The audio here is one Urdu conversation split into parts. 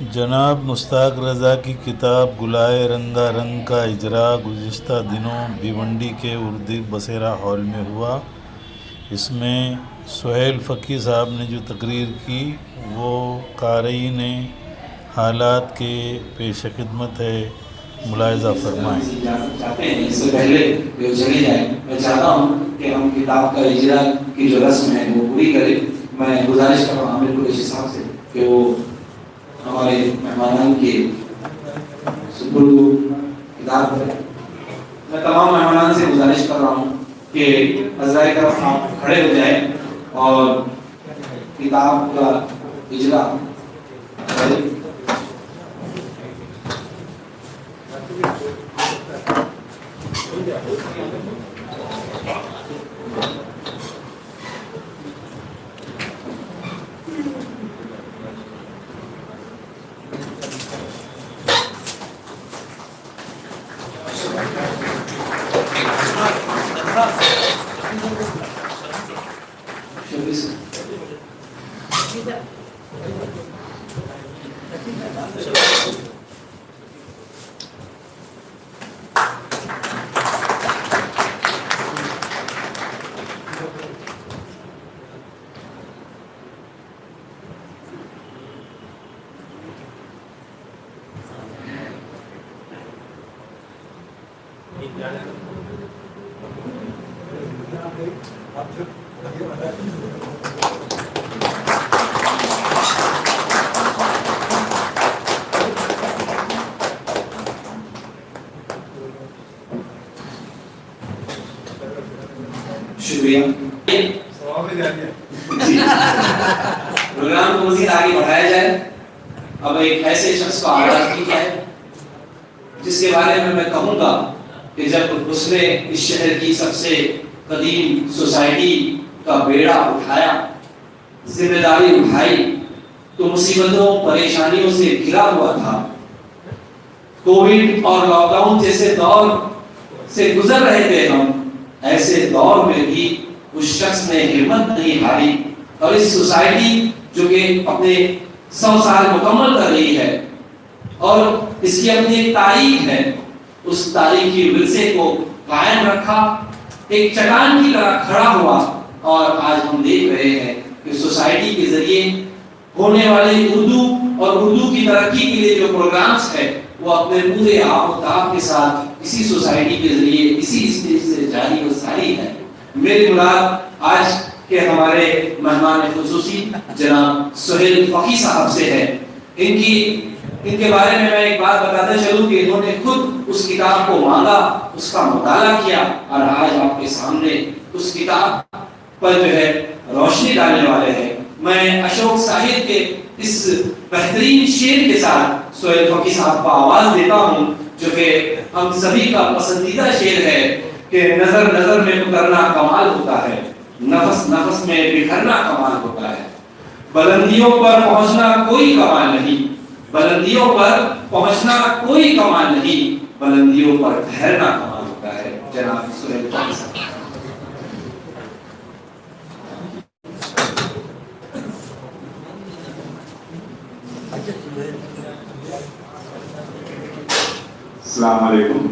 جناب مشتاق رضا کی کتاب گلائے رنگا رنگ کا اجرا گزشتہ دنوں بھیونڈی کے اردو بصیرہ ہال میں ہوا۔ اس میں سہیل فقی صاحب نے جو تقریر کی وہ قارئین حالات کے پیش خدمت ہے، ملاحظہ فرمائیں۔ چاہتے ہیں اس سے پہلے وہ چلے جائیں، میں چاہتا ہوں کہ ہم کتاب کا اجرا کی جو رسم ہے وہ پوری کریں۔ میں گزارش کر رہا ہوں عامر قریشی صاحب سے کہ وہ ہمارے مہمانان کے سپرد کتاب کریں۔ میں تمام مہمانان سے گزارش کر رہا ہوں کہ حضرائے کرام آپ کھڑے ہو جائیں اور کتاب کا اجرا کریں۔ شکریہ۔ پروگرام کو مزید آگے بڑھایا جائے۔ اب ایک ایسے شخص کو آغاز کیا ہے جس کے بارے میں کہوں گا کہ جب اس نے اس شہر کی سب سے قدیم سوسائٹی کا بیڑا اٹھایا، ذمہ داری اٹھائی، تو مصیبتوں پریشانیوں سے گھرا ہوا تھا۔ کووڈ اور لاک ڈاؤن جیسے دور سے گزر رہے تھے ہم، ایسے دور میں بھی اس شخص نے ہمت نہیں ہاری اور اس سوسائٹی جو کہ اپنے 100 سال مکمل کر رہی ہے اور اس کی اپنی ایک تاریخ ہے، اس تاریخی ورثے کو قائم رکھا، ایک چٹان کی طرح کھڑا ہوا۔ اور آج ہم دیکھ رہے ہیں کہ سوسائٹی کے ذریعے ہونے والے اردو اور اردو کی ترقی کے لیے جو پروگرامز ہے وہ اپنے پورے آب و تاب کے ساتھ اسی سوسائٹی کے ذریعے اسی اسٹیج سے جاری و ساری ہے۔ میری مراد آج کے ہمارے مہمان خصوصی جناب سہیل فقی صاحب سے ہے۔ ان کے بارے میں ایک بات بتاتے چلوں کہ انہوں نے خود اس کتاب کو مانگا، اس کا مطالعہ کیا اور آج آپ کے سامنے اس کتاب پر جو ہے روشنی ڈالنے والے ہیں۔ میں اشوک صاحب کے اس بہترین شعر کے ساتھ سہیل فقی صاحب کو آواز دیتا ہوں، جو کہ ہم سبھی کا پسندیدہ شعر ہے کہ نظر نظر میں اترنا کمال ہوتا ہے، نفس نفس میں بکھرنا کمال ہوتا ہے، بلندیوں پر پہنچنا کوئی کمال نہیں، بلندیوں پر پہنچنا کوئی کمال نہیں، بلندیوں پر ٹھہرنا کمال ہوتا ہے۔ جناب سہیل فقی صاحب۔ السلام علیکم۔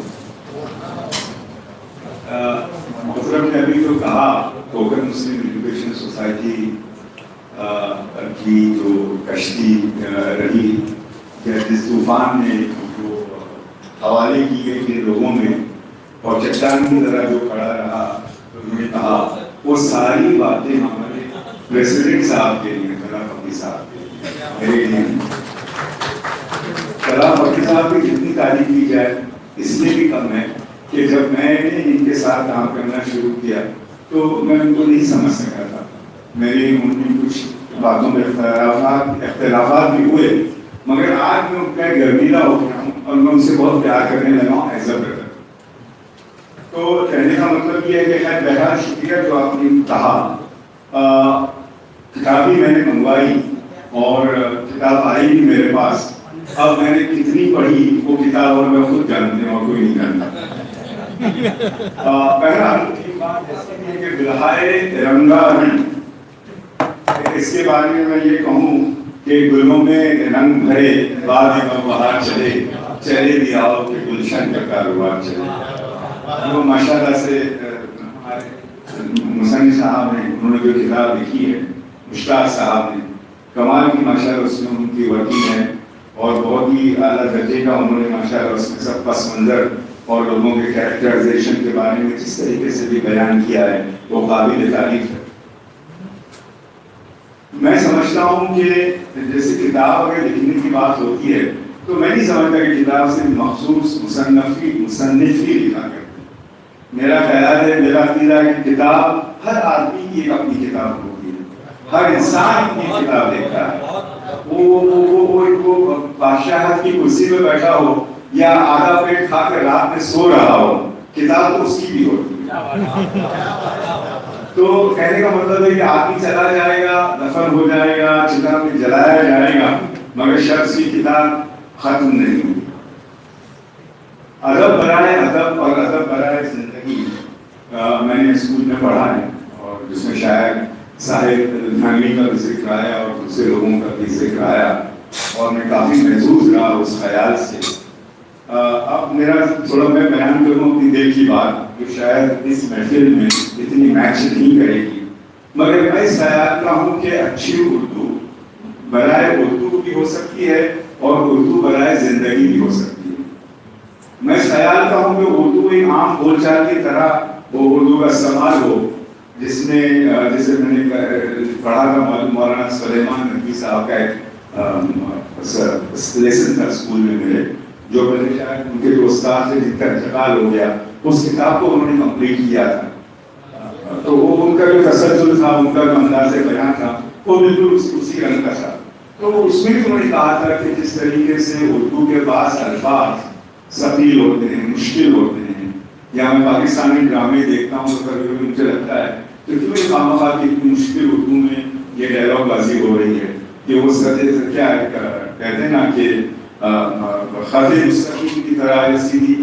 محترم نے ابھی تو کہا ٹوکن مسلم ایجوکیشن سوسائٹی کی جو کشتی رہی کہ جس طوفان میں جو حوالے کی گئی کہ لوگوں میں اور چٹان کی طرح جو کھڑا رہا، انہوں نے کہا وہ ساری باتیں ہمارے پریزیڈنٹ صاحب کے لیے، کلا فقی صاحب کے لیے، میرے لیے کلا فقی صاحب کی جتنی تعریف کی جائے اس لیے بھی کم ہے کہ جب میں نے ان کے ساتھ کام کرنا شروع کیا تو میں ان کو نہیں سمجھ سکا تھا، میری ان کی کچھ باتوں میں اختلافات بھی ہوئے، مگر آج میں ان کا گرمیلا ہو گیا ہوں اور میں ان سے بہت پیار کرنے لگا ہوں ایز اے بردر۔ تو کہنے کا مطلب یہ ہے کہ خیر بہرحال شکریہ جو آپ نے کہا۔ کتاب بھی میں نے منگوائی اور کتاب آئی بھی میرے پاس، اب میں نے کتنی پڑھی وہ کتاب اور میں خود جانتے ہیں اور کوئی نہیں جانتا۔ بہرحال کہ بلہائے رنگا رنگ، اس کے بارے میں یہ کہوں کہ گلوں میں رنگ بھرے بعد بہار چلے چلے بھی آؤ کہ گلشن کا کاروبار چلے. وہ ماشاء اللہ سے ہمارے مصنف صاحب نے انہوں نے جو کتاب لکھی ہے مشتاق صاحب نے کمال کی ماشاء اللہ اس میں ان کی ورکنگ ہے اور بہت ہی اعلیٰ درجے کا انہوں نے ماشاء اللہ اس میں سب پس منظر اور لوگوں کے کیریکٹرائزیشن کے بارے میں جس طریقے سے بھی بیان کیا ہے وہ قابل تعریف ہے. میں سمجھتا ہوں کہ جیسے کتاب اگر لکھنے کی بات ہوتی ہے تو میں نہیں سمجھتا کہ کتاب صرف مخصوص مصنف ہی لکھا کرتے. میرا خیال ہے میرا عقیدہ ہے کہ کتاب ہر آدمی کی ایک اپنی کتاب ہوتی ہے. ہر انسان اپنی کتاب لکھتا ہے. وہ بادشاہت کی کرسی پہ بیٹھا ہو یا آدھا پیٹ کھا کے رات میں سو رہا ہو کتاب تو اس کی بھی ہوتی ہے. تو کہنے کا مطلب ہے کہ آدمی چلا جائے گا دفن ہو جائے گا چتا میں جلایا جائے گا مگر شخص کی کتاب ختم نہیں ہوگی. ادب برائے ادب اور ادب برائے زندگی میں نے اسکول میں پڑھا ہے اور جس میں شاعر صاحب دھانوی کا بھی ذکر آیا اور دوسرے لوگوں کا بھی ذکر آیا اور میں کافی محظوظ رہا اس خیال سے. اب میرا تھوڑا میں بیان کروں اپنی دل کی بات جو شاید اس محفل میں اتنی میچ نہیں کرے گی مگر میں اس خیال کا ہوں کہ اچھی اردو برائے اردو بھی ہو سکتی ہے اور اردو برائے زندگی بھی ہو سکتی ہے. میں اس خیال کا ہوں کہ اردو ایک عام بول چال کی طرح وہ اردو کا استعمال ہو جس میں جیسے میں نے پڑھا تھا مولانا سلیمان ندوی صاحب کا ایک لیسن تھا اسکول میں میرے جو میں نے شاید ان کے جو استاد سے جن کا انتقال ہو گیا اس کتاب کو انہوں نے کمپلیٹ کیا تھا. تو وہ ان کا جو تسلسل تھا ان کا جو انداز بیان تھا وہ بالکل اسی رنگ کا تھا. تو اس میں بھی انہوں نے کہا تھا کہ جس طریقے سے اردو کے بعض الفاظ ثقیل ہوتے ہیں مشکل ہوتے ہیں یا میں پاکستانی ڈرامے دیکھتا ہوں تو کبھی کبھی مجھے لگتا ہے کہ کیوں یہ خواہ کی اتنی مشکل اردو میں یہ ڈائلاگ بازی ہو رہی ہے کہ وہ کیا کہتے ہیں نا کہ خط مستقیم کی طرح سیدھی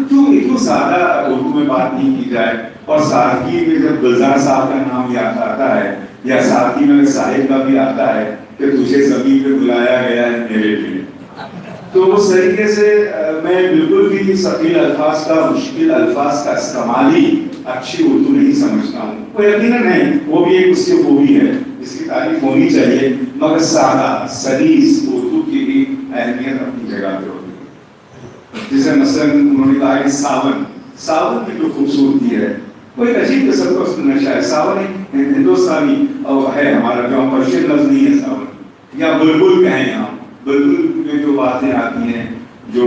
کیوں سادہ اردو میں بات نہیں کی جائے. اور سادگی میں جب گلزار صاحب کا نام یاد آتا ہے یا سادگی میں صاحب کا بھی آتا ہے کہ تجھے زمین پہ بلایا گیا ہے میرے لیے تو اس طریقے سے میں بالکل بھی ثقیل الفاظ کا مشکل الفاظ کا استعمال ہی اچھی اردو نہیں سمجھتا ہوں. وہ یقیناً ہے وہ بھی ایک اس کی خوبی ہے اس کی تعریف ہونی چاہیے مگر سادہ سلیس اردو کی بھی اہمیت اپنی جگہ پہ ہوتی ہے. جیسے مثلاً انہوں نے کہا کہ ساون کی جو خوبصورتی ہے وہ ایک عجیب قسم کا اس میں نشہ ہے. ساون ایک ہندوستانی ہے ہمارا جو پرشین لفظ نہیں ہے ساون یا بلبل کہیں ہم بلبل میں جو باتیں آتی ہیں جو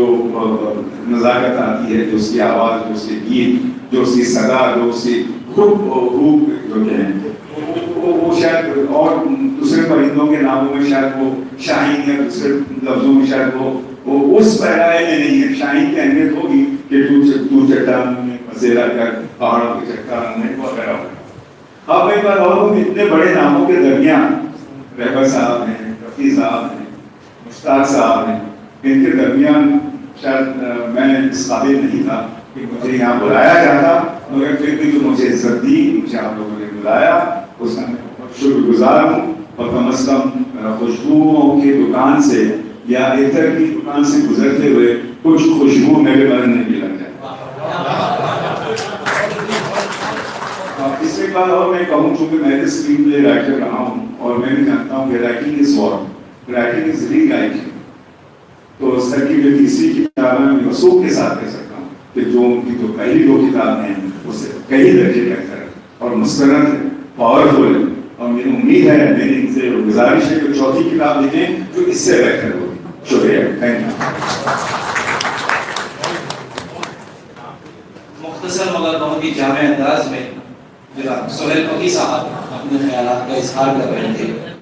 نزاکت آتی ہے جو اس کی آواز جو اس کے گیت جو اس کی صدا جو اس کی خوب جو کہ وہ شاید اور دوسرے پرندوں کے ناموں میں شاید وہ شاہین یا دوسرے لفظوں میں شاید وہ اس پیرائے میں نہیں ہے. شاہین کی اہمیت ہوگی کہ تو چٹان میں بسیرا کر پہاڑوں کے چٹان میں وغیرہ وغیرہ. اب ایک بار اور اتنے بڑے ناموں کے درمیان رہبر صاحب ہیں رفیع صاحب ہیں مشتاق صاحب ہیں ان کے درمیان شاید میں اس قابل نہیں تھا کہ مجھے یہاں بلایا جاتا مگر پھر بھی جو مجھے عزت دی مجھے آپ لوگوں نے بلایا اس کا میں شکر گزار ہوں. اور کم از کم خوشبوؤں کی دکان سے یا عطر کی دکان سے گزرتے ہوئے کچھ خوشبو میرے بدن میں بھی لگ جائے. اس کے بعد اور میں کہوں چونکہ میں نے اسکرین پلے رائٹر رہا ہوں اور میں بھی جانتا ہوں کہ writing is what writing is rewriting. تو اس طرح کی جو تیسری کتاب ہے میں وثوق کے ساتھ کہہ سکتا ہوں کہ جو ان کی جو پہلی دو کتابیں ہیں اس سے کئی درجے بہتر ہے اور مستند ہے پاورفل ہے. اور میری امید ہے میری ان سے گزارش ہے کہ چوتھی کتاب لکھیں جو اس سے بہتر ہوگی. شکریہ. Thank you. مختصر مگر بہت ہی جامع انداز میں جناب سہیل فقی صاحب اپنے خیالات کا اظہار کر رہے تھے.